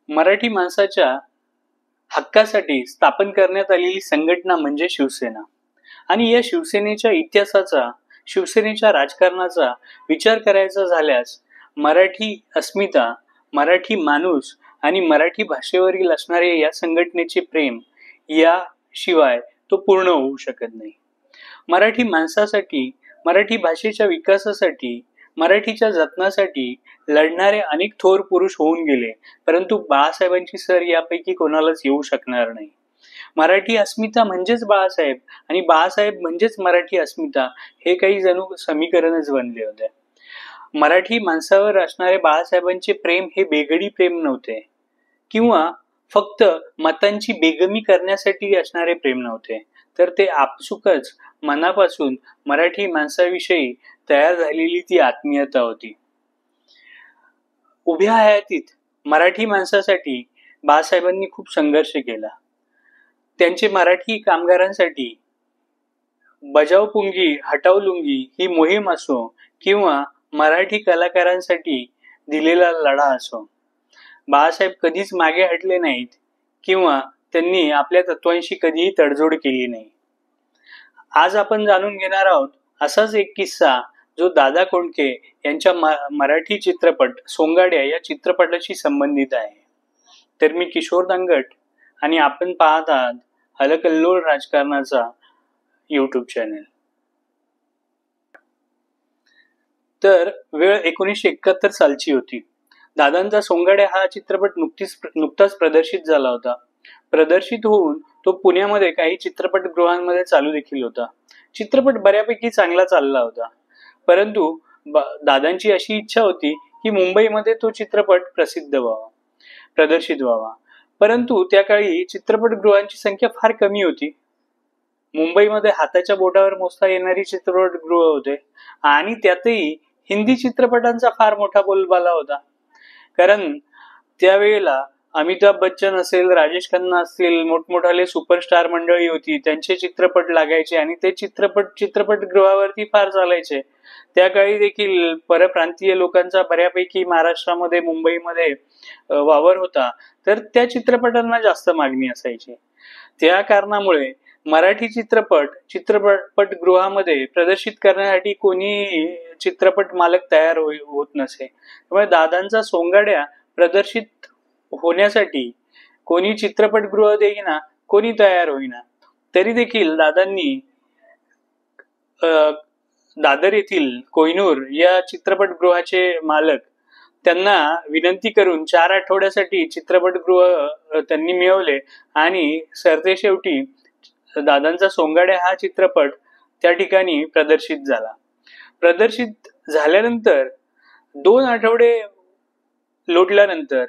मराठी माणसाच्या हक्कासाठी स्थापन करण्यात आलेली संघटना म्हणजे शिवसेना. आणि या शिवसेनेच्या इतिहासाचा, शिवसेनेच्या राजकारणाचा विचार करायचा झाल्यास मराठी अस्मिता, मराठी माणूस आणि मराठी भाषेवरील असणारे या संघटनेचे प्रेम याशिवाय तो पूर्ण होऊ शकत नाही. मराठी माणसासाठी, मराठी भाषेच्या विकासासाठी, मराठीच्या जतनासाठी लढणारे अनेक थोर पुरुष होऊन गेले, परंतु बाळासाहेबांची सर यापैकी कोणालाच येऊ शकणार नाही. मराठी अस्मिता म्हणजेच बाळासाहेब आणि बाळासाहेब म्हणजेच मराठी अस्मिता हे काही जणू समीकरणच बनले होते. मराठी माणसावर असणारे बाळासाहेबांचे प्रेम हे बेगडी प्रेम नव्हते किंवा फक्त मतांची बेगमी करण्यासाठी असणारे प्रेम नव्हते, तर ते आपसुकच मनापासून मराठी माणसाविषयी तयार झालेली ती आत्मीयता होती. उभ्या हयातीत मराठी माणसासाठी बाळासाहेबांनी खूप संघर्ष केला. त्यांचे मराठी कामगारांसाठी बजाव पुंगी हटाव लुंगी ही मोहीम असो किंवा मराठी कलाकारांसाठी दिलेला लढा असो, बाळासाहेब कधीच मागे हटले नाहीत किंवा त्यांनी आपल्या तत्वांशी कधीही तडजोड केली नाही. आज आपण जाणून घेणार आहोत असाच एक किस्सा जो दादा कोंडके यांच्या मराठी चित्रपट सोंगाड्या या चित्रपटाशी संबंधित आहे. तर मी किशोर दांगट आणि आपण पाहत आहात हलकल्लोळ राजकारणाचा यूट्यूब चॅनेल. तर वेळ 1971 सालची होती. दादांचा सोंगाड्या हा चित्रपट नुकताच प्रदर्शित झाला होता. प्रदर्शित होऊन तो पुण्यामध्ये काही चित्रपटगृहांमध्ये चालू देखील होता. चित्रपट बऱ्यापैकी चांगला चालला होता, परंतु दादांची अशी इच्छा होती की मुंबईमध्ये तो चित्रपट प्रदर्शित व्हावा. परंतु त्या काळी चित्रपटगृहांची संख्या फार कमी होती. मुंबईमध्ये हाताच्या बोटावर मोजता येणारी चित्रपटगृह होते आणि त्यातही हिंदी चित्रपटांचा फार मोठा बोलबाला होता. कारण त्यावेळेला अमिताभ बच्चन असेल, राजेश खन्ना असतील, मोठमोठाले सुपरस्टार मंडळी होती, त्यांचे चित्रपट लागायचे आणि ते चित्रपटगृहावरती फार चालायचे. त्या काळी देखील परप्रांतीय लोकांचा बऱ्यापैकी महाराष्ट्रामध्ये, मुंबईमध्ये वावर होता, तर त्या चित्रपटांना जास्त मागणी असायची. त्या कारणामुळे मराठी चित्रपटगृहामध्ये प्रदर्शित करण्यासाठी कोणी चित्रपट मालक तयार होत नसे. त्यामुळे दादांचा सोंगाड्या प्रदर्शित होण्यासाठी कोणी चित्रपटगृह देईना, कोणी तयार होईना. तरी देखील दादांनी दादर येथील कोहिनूर या चित्रपटगृहाचे मालक त्यांना विनंती करून 4 आठवड्यासाठी चित्रपटगृह त्यांनी मिळवले आणि सरतेशेवटी दादांचा सोंगाड्या हा चित्रपट त्या ठिकाणी प्रदर्शित झाला. प्रदर्शित झाल्यानंतर 2 आठवडे लोटल्यानंतर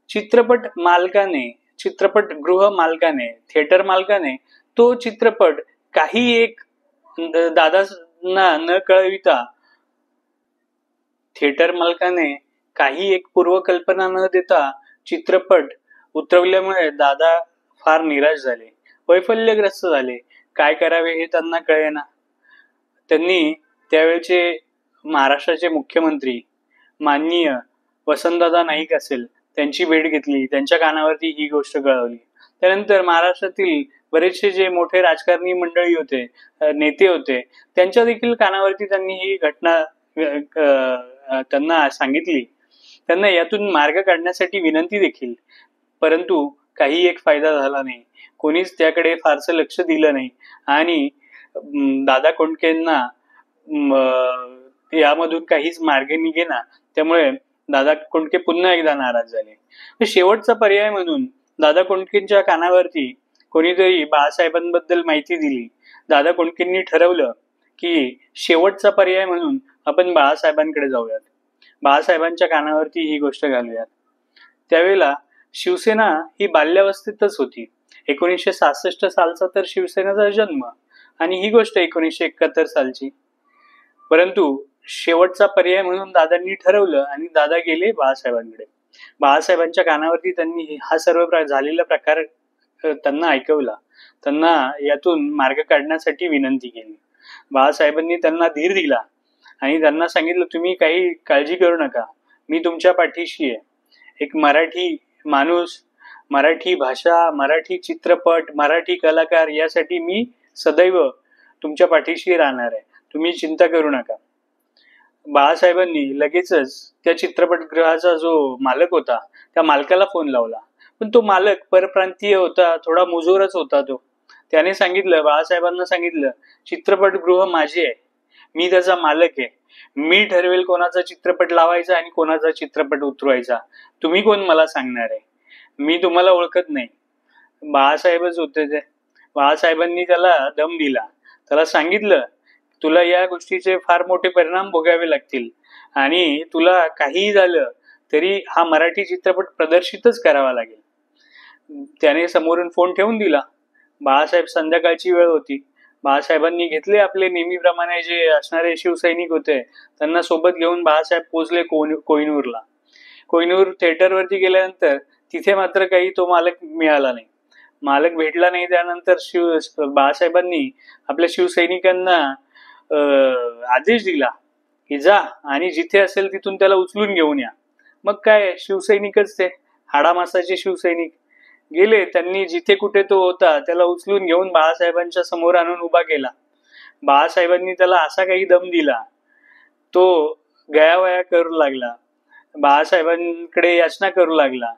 चित्रपटगृह मालकाने, थिएटर मालकाने तो चित्रपट काही एक दादांना न कळविता, थिएटर मालकाने काही एक पूर्वकल्पना न देता चित्रपट उतरवल्यामुळे दादा फार निराश झाले, वैफल्यग्रस्त झाले. काय करावे हे त्यांना कळेना. त्यांनी त्यावेळचे महाराष्ट्राचे मुख्यमंत्री माननीय वसंतदादा नाईक असेल त्यांची भेट घेतली, त्यांच्या कानावरती ही गोष्ट कळवली. त्यानंतर महाराष्ट्रातील बरेचसे जे मोठे राजकारणी मंडळी होते, नेते होते, त्यांच्या देखील कानावरती त्यांनी ही घटना त्यांना सांगितली. त्यांना यातून मार्ग काढण्यासाठी विनंती देखील, परंतु काही एक फायदा झाला नाही. कोणीच त्याकडे फारसं लक्ष दिलं नाही आणि दादा कोंडकेंना यामधून काहीच मार्ग निघेना. त्यामुळे दादा कोंडके पुन्हा एकदा नाराज झाले. शेवटचा पर्याय म्हणून दादा कोंडकेंच्या कानावरती कोणीतरी बाळासाहेबांबद्दल माहिती दिली. दादा कोंडकेंनी ठरवलं की शेवटचा पर्याय म्हणून आपण बाळासाहेबांकडे जाऊयात, बाळासाहेबांच्या कानावरती ही गोष्ट घालूयात. त्यावेळेला शिवसेना ही बाल्यावस्थेतच होती. 1966 सालचा तर शिवसेनेचा जन्म आणि ही गोष्ट 1971 सालची. परंतु शेवटचा पर्याय म्हणून दादांनी ठरवलं आणि दादा गेले बाळासाहेबांकडे. बाळासाहेबांच्या कानावरती त्यांनी हा सर्व झालेला प्रकार त्यांना ऐकवला, त्यांना यातून मार्ग काढण्यासाठी विनंती केली. बाळासाहेबांनी त्यांना धीर दिला आणि त्यांना सांगितलं, तुम्ही काही काळजी करू नका, मी तुमच्या पाठीशी आहे. एक मराठी माणूस, मराठी भाषा, मराठी चित्रपट, मराठी कलाकार यासाठी मी सदैव तुमच्या पाठीशी राहणार आहे. तुम्ही चिंता करू नका. बाळासाहेबांनी लगेचच त्या चित्रपटगृहाचा जो मालक होता त्या मालकाला फोन लावला. पण तो मालक परप्रांतीय होता, थोडा मुजोरच होता तो. त्याने सांगितलं, बाळासाहेबांना सांगितलं, चित्रपटगृह माझे आहे, मी त्याचा मालक आहे, मी ठरवेल कोणाचा चित्रपट लावायचा आणि कोणाचा चित्रपट उतरवायचा, तुम्ही कोण मला सांगणार आहे, मी तुम्हाला ओळखत नाही. बाळासाहेबच होते ते. बाळासाहेबांनी त्याला दम दिला, त्याला सांगितलं, तुला या गोष्टीचे फार मोठे परिणाम भोगावे लागतील आणि तुला काहीही झालं तरी हा मराठी चित्रपट प्रदर्शितच करावा लागेल. त्याने समोरून फोन ठेवून दिला. बाळासाहेब, संध्याकाळची वेळ होती. बाळासाहेबांनी घेतले आपले नेहमीप्रमाणे जे असणारे शिवसैनिक होते त्यांना सोबत घेऊन बाळासाहेब पोहोचले कोहिनूरला. कोहिनूर थिएटरवरती गेल्यानंतर तिथे मात्र काही तो मालक मिळाला नाही. मालक भेटला नाही. त्यानंतर बाळासाहेबांनी आपल्या शिवसैनिकांना आदेश दिला की जा आणि जिथे असेल तिथून त्याला उचलून घेऊन या. मग काय, शिवसैनिकच ते, हाडामासाचे शिवसैनिक गेले. त्यांनी जिथे कुठे तो होता त्याला उचलून घेऊन बाळासाहेबांच्या समोर आणून उभा केला. बाळासाहेबांनी त्याला असा काही दम दिला, तो गयावया करू लागला, बाळासाहेबांकडे याचना करू लागला.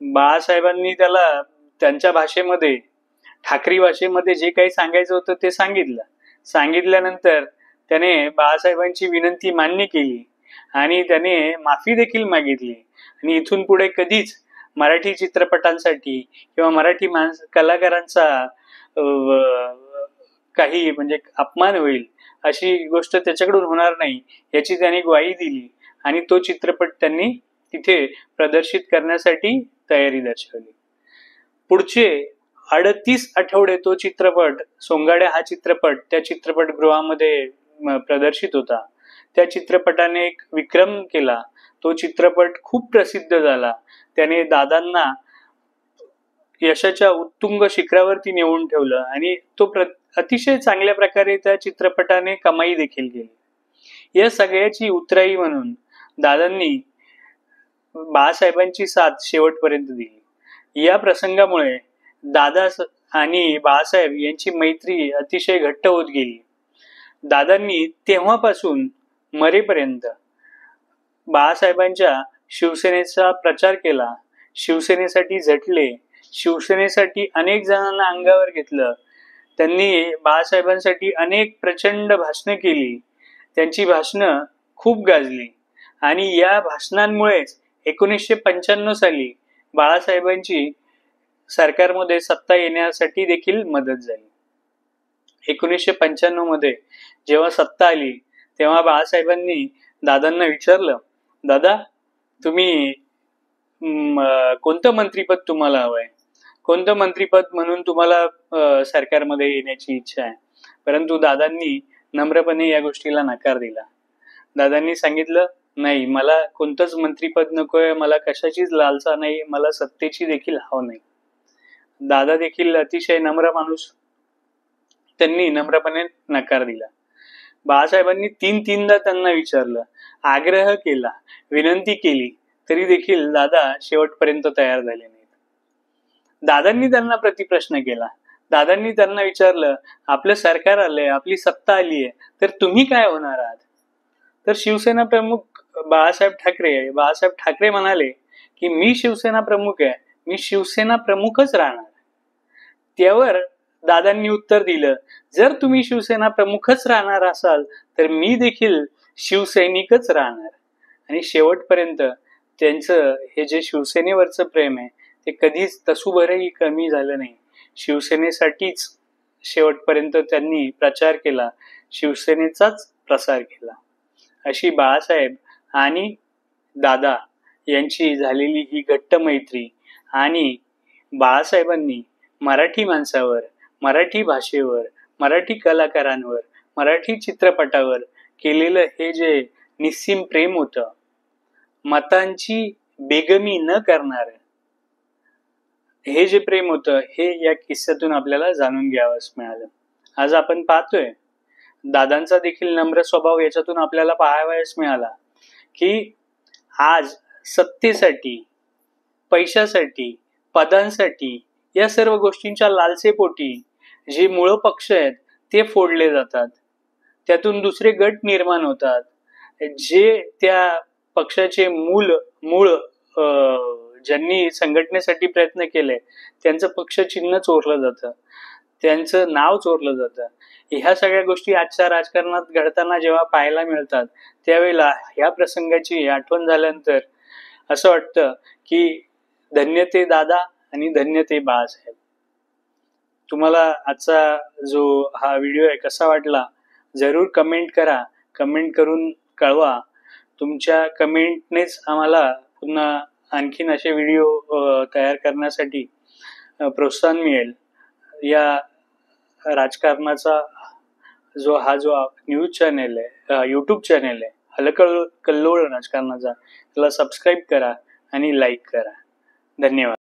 बाळासाहेबांनी त्याला त्यांच्या भाषेमध्ये, ठाकरी भाषेमध्ये जे काही सांगायचं होतं ते सांगितलं. सांगितल्यानंतर त्याने बाळासाहेबांची विनंती मान्य केली आणि त्याने माफी देखील मागितली आणि इथून पुढे कधीच मराठी चित्रपटांसाठी किंवा मराठी कलाकारांचा काही म्हणजे अपमान होईल अशी गोष्ट त्याच्याकडून होणार नाही याची त्याने ग्वाही दिली आणि तो चित्रपट त्यांनी तिथे प्रदर्शित करण्यासाठी तयारी दर्शवली. पुढचे 38 आठवडे तो चित्रपट, सोंगाड्या हा चित्रपट त्या चित्रपटगृहामध्ये प्रदर्शित होता. त्या चित्रपटाने एक विक्रम केला. तो चित्रपट खूप प्रसिद्ध झाला. त्याने दादांना यशाच्या उत्तुंग शिखरावरती नेऊन ठेवलं आणि तो अतिशय चांगल्या प्रकारे त्या चित्रपटाने कमाई देखील केली. या सगळ्याची उतराई म्हणून दादांनी बाळासाहेबांची साथ शेवटपर्यंत दिली. या प्रसंगामुळे दादा आणि बाळासाहेब यांची मैत्री अतिशय घट्ट होत गेली. दादांनी तेव्हापासून मरेपर्यंत बाळासाहेबांच्या शिवसेनेचा प्रचार केला, शिवसेनेसाठी झटले, शिवसेनेसाठी अनेक जणांना अंगावर घेतलं. त्यांनी बाळासाहेबांसाठी अनेक प्रचंड भाषणं केली. त्यांची भाषणं खूप गाजली आणि या भाषणांमुळेच 1995 साली बाळासाहेबांची सरकारमध्ये सत्ता येण्यासाठी देखील मदत झाली. 1995 मध्ये जेव्हा सत्ता आली तेव्हा बाळासाहेबांनी दादांना विचारलं, दादा तुम्ही कोणतं मंत्रीपद तुम्हाला हवंय, कोणतं मंत्रीपद म्हणून तुम्हाला सरकारमध्ये येण्याची इच्छा आहे. परंतु दादांनी नम्रपणे या गोष्टीला नकार दिला. दादांनी सांगितलं, नाही, मला कोणतंच मंत्रीपद नकोय, मला कशाचीच लालसा नाही, मला सत्तेची देखील हाव नाही. दादा देखील अतिशय नम्र माणूस, त्यांनी नम्रपणे नकार दिला. बाळासाहेबांनी तीनदा त्यांना विचारलं, आग्रह केला, विनंती केली, तरी देखील दादा शेवटपर्यंत तयार झाले नाहीत. दादांनी त्यांना प्रतिप्रश्न केला. दादांनी त्यांना विचारलं, आपलं सरकार आलंय, आपली सत्ता आली आहे, तर तुम्ही काय होणार आहात? तर शिवसेना प्रमुख बाळासाहेब ठाकरे म्हणाले की मी शिवसेना प्रमुख आहे, मी शिवसेना प्रमुखच राहणार. त्यावर दादांनी उत्तर दिलं, जर तुम्ही शिवसेना प्रमुखच राहणार असाल तर मी देखील शिवसैनिकच राहणार. आणि शेवटपर्यंत त्यांचं हे जे शिवसेनेवरचं प्रेम आहे ते कधीच तसूभरही कमी झालं नाही. शिवसेनेसाठीच शेवटपर्यंत त्यांनी प्रचार केला, शिवसेनेचाच प्रसार केला. अशी बाळासाहेब आणि दादा यांची झालेली ही घट्ट मैत्री आणि बाळासाहेबांनी मराठी माणसावर, मराठी भाषेवर, मराठी कलाकारांवर, मराठी चित्रपटावर केलेलं हे जे निस्सीम प्रेम होतं, मतांची बेगमी न करणारं हे जे प्रेम होतं, हे या किस्स्यातून आपल्याला जाणून घ्यावंच मिळालं. आज आपण पाहतोय दादांचा देखील नम्र स्वभाव याच्यातून आपल्याला पाहावयास मिळाला की आज सत्तेसाठी पैशासाठी, पदांसाठी या सर्व गोष्टींच्या लालसेपोटी जे मूळ पक्ष आहेत ते फोडले जातात. त्यातून दुसरे गट निर्माण होतात. जे त्या पक्षाचे मूळ ज्यांनी संघटनेसाठी प्रयत्न केले त्यांचं पक्ष चिन्ह चोरलं जातं, त्यांचं नाव चोरलं जातं. ह्या सगळ्या गोष्टी आजच्या राजकारणात घडताना जेव्हा पाहायला मिळतात त्यावेळेला ह्या प्रसंगाची आठवण झाल्यानंतर असं वाटतं की धन्य ते दादा आणि धन्य ते बाळासाहेब. तुम्हाला आजचा जो हा व्हिडिओ आहे कसा वाटला जरूर कमेंट करा. कमेंट करून कळवा. तुमच्या कमेंटनेच आम्हाला पुन्हा आणखीन असे व्हिडिओ तयार करण्यासाठी प्रोत्साहन मिळेल. या राजकारणाचा जो न्यूज चॅनेल आहे, यूट्यूब चॅनेल आहे हलकल्लोळ राजकारणाचा, त्याला सबस्क्राईब करा आणि लाईक करा. धन्यवाद.